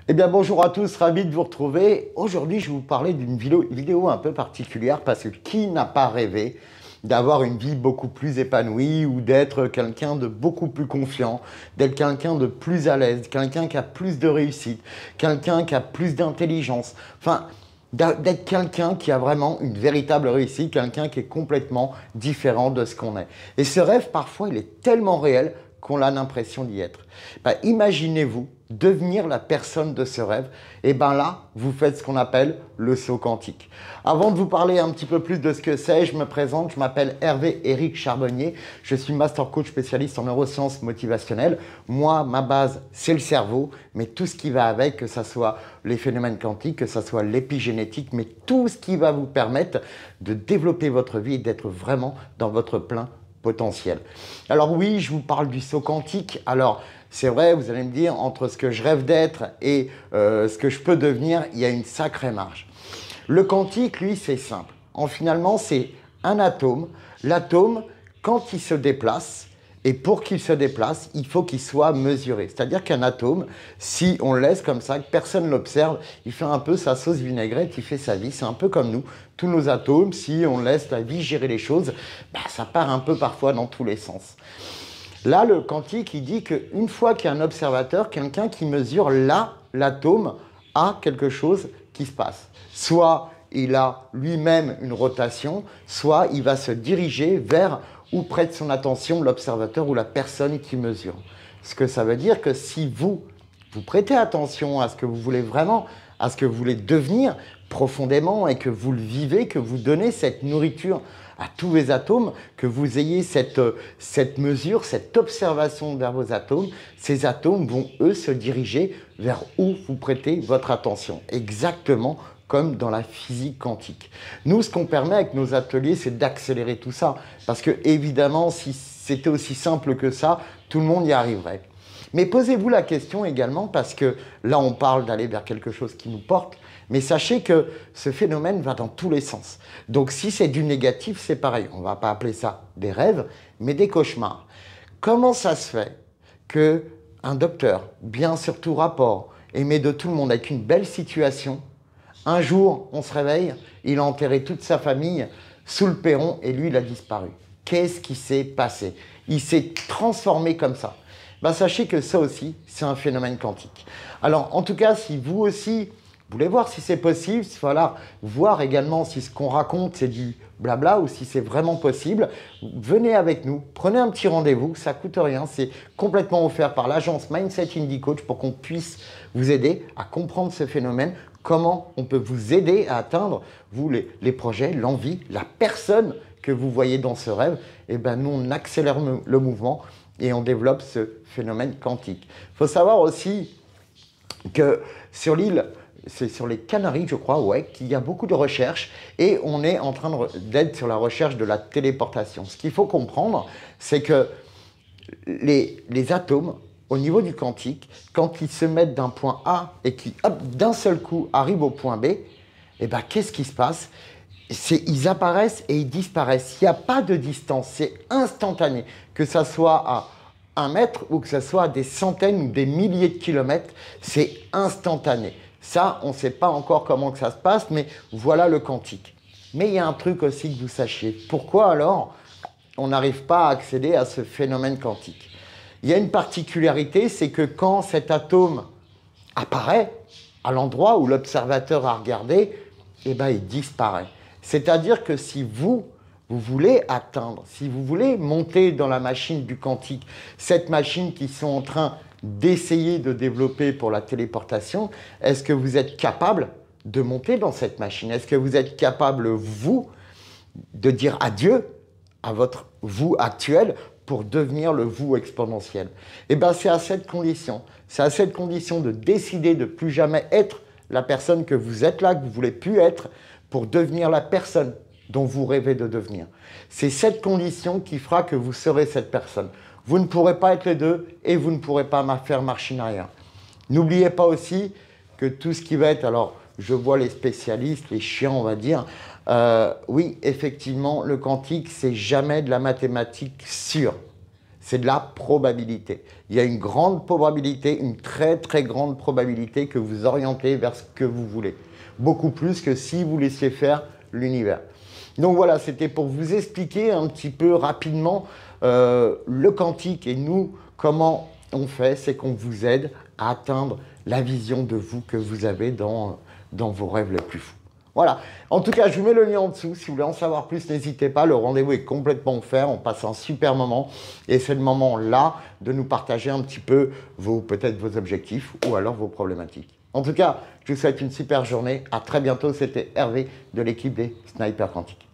Eh bien bonjour à tous, ravi de vous retrouver. Aujourd'hui je vais vous parler d'une vidéo un peu particulière parce que qui n'a pas rêvé d'avoir une vie beaucoup plus épanouie ou d'être quelqu'un de beaucoup plus confiant, d'être quelqu'un de plus à l'aise, quelqu'un qui a plus de réussite, quelqu'un qui a plus d'intelligence, enfin d'être quelqu'un qui a vraiment une véritable réussite, quelqu'un qui est complètement différent de ce qu'on est. Et ce rêve parfois il est tellement réel qu'on a l'impression d'y être. Imaginez-vous devenir la personne de ce rêve, et bien là, vous faites ce qu'on appelle le saut quantique. Avant de vous parler un petit peu plus de ce que c'est, je me présente, je m'appelle Hervé Éric Charbonnier, je suis master coach spécialiste en neurosciences motivationnelles. Moi, ma base, c'est le cerveau, mais tout ce qui va avec, que ce soit les phénomènes quantiques, que ce soit l'épigénétique, mais tout ce qui va vous permettre de développer votre vie et d'être vraiment dans votre plein potentiel. Alors oui, je vous parle du saut quantique. Alors c'est vrai, vous allez me dire, entre ce que je rêve d'être et ce que je peux devenir, il y a une sacrée marge. Le quantique, lui, c'est simple. Finalement, c'est un atome. L'atome, quand il se déplace, et pour qu'il se déplace, il faut qu'il soit mesuré. C'est-à-dire qu'un atome, si on le laisse comme ça, que personne ne l'observe, il fait un peu sa sauce vinaigrette, il fait sa vie. C'est un peu comme nous. Tous nos atomes, si on laisse la vie gérer les choses, ça part un peu parfois dans tous les sens. Là, le quantique, il dit qu'une fois qu'il y a un observateur, quelqu'un qui mesure là, l'atome a quelque chose qui se passe. Soit il a lui-même une rotation, soit il va se diriger vers ou près de son attention l'observateur ou la personne qui mesure. Ce que ça veut dire que si vous prêtez attention à ce que vous voulez vraiment, à ce que vous voulez devenir profondément et que vous le vivez, que vous donnez cette nourriture à tous les atomes, que vous ayez cette mesure, cette observation vers vos atomes, ces atomes vont, eux, se diriger vers où vous prêtez votre attention. Exactement comme dans la physique quantique. Nous, ce qu'on permet avec nos ateliers, c'est d'accélérer tout ça. Parce que, évidemment, si c'était aussi simple que ça, tout le monde y arriverait. Mais posez-vous la question également, parce que là, on parle d'aller vers quelque chose qui nous porte, mais sachez que ce phénomène va dans tous les sens. Donc, si c'est du négatif, c'est pareil. On ne va pas appeler ça des rêves, mais des cauchemars. Comment ça se fait qu'un docteur, bien sur tout rapport, aimé de tout le monde, avec une belle situation, un jour, on se réveille, il a enterré toute sa famille sous le perron et lui, il a disparu. Qu'est-ce qui s'est passé? Il s'est transformé comme ça. Sachez que ça aussi, c'est un phénomène quantique. Alors, en tout cas, si vous aussi, vous voulez voir si c'est possible, voilà, voir également si ce qu'on raconte, c'est du blabla ou si c'est vraiment possible, venez avec nous, prenez un petit rendez-vous, ça ne coûte rien, c'est complètement offert par l'agence Mindset Indie Coach pour qu'on puisse vous aider à comprendre ce phénomène, comment on peut vous aider à atteindre, vous, les projets, l'envie, la personne que vous voyez dans ce rêve. Et nous, on accélère le mouvement et on développe ce phénomène quantique. Il faut savoir aussi que sur l'île, c'est sur les Canaries, je crois, ouais, qu'il y a beaucoup de recherches et on est en train d'être sur la recherche de la téléportation. Ce qu'il faut comprendre, c'est que les atomes, au niveau du quantique, quand ils se mettent d'un point A et qui, d'un seul coup, arrivent au point B, qu'est-ce qui se passe? Ils apparaissent et ils disparaissent. Il n'y a pas de distance, c'est instantané. Que ça soit à 1 mètre ou que ça soit à des centaines ou des milliers de kilomètres, c'est instantané. Ça, on ne sait pas encore comment que ça se passe, mais voilà le quantique. Mais il y a un truc aussi que vous sachiez. Pourquoi alors on n'arrive pas à accéder à ce phénomène quantique? Il y a une particularité, c'est que quand cet atome apparaît à l'endroit où l'observateur a regardé, il disparaît. C'est-à-dire que si vous voulez atteindre, si vous voulez monter dans la machine du quantique, cette machine qu'ils sont en train d'essayer de développer pour la téléportation, est-ce que vous êtes capable de monter dans cette machine? Est-ce que vous êtes capable, vous, de dire adieu à votre vous actuel pour devenir le vous exponentiel? C'est à cette condition. C'est à cette condition de décider de ne plus jamais être la personne que vous êtes là, que vous ne voulez plus être, pour devenir la personne dont vous rêvez de devenir. C'est cette condition qui fera que vous serez cette personne. Vous ne pourrez pas être les deux et vous ne pourrez pas faire machine arrière. N'oubliez pas aussi que tout ce qui va être, alors je vois les spécialistes, les chiants on va dire, oui effectivement le quantique c'est jamais de la mathématique sûre. c'est de la probabilité. Il y a une grande probabilité, une très très grande probabilité que vous orientez vers ce que vous voulez. Beaucoup plus que si vous laissiez faire l'univers. Donc voilà, c'était pour vous expliquer un petit peu rapidement le quantique et nous, comment on fait, c'est qu'on vous aide à atteindre la vision de vous que vous avez dans vos rêves les plus fous. Voilà. En tout cas, je vous mets le lien en dessous. Si vous voulez en savoir plus, n'hésitez pas. Le rendez-vous est complètement offert. On passe un super moment. Et c'est le moment-là de nous partager un petit peu peut-être vos objectifs ou alors vos problématiques. En tout cas, je vous souhaite une super journée. À très bientôt. C'était Hervé de l'équipe des Snipers Quantiques.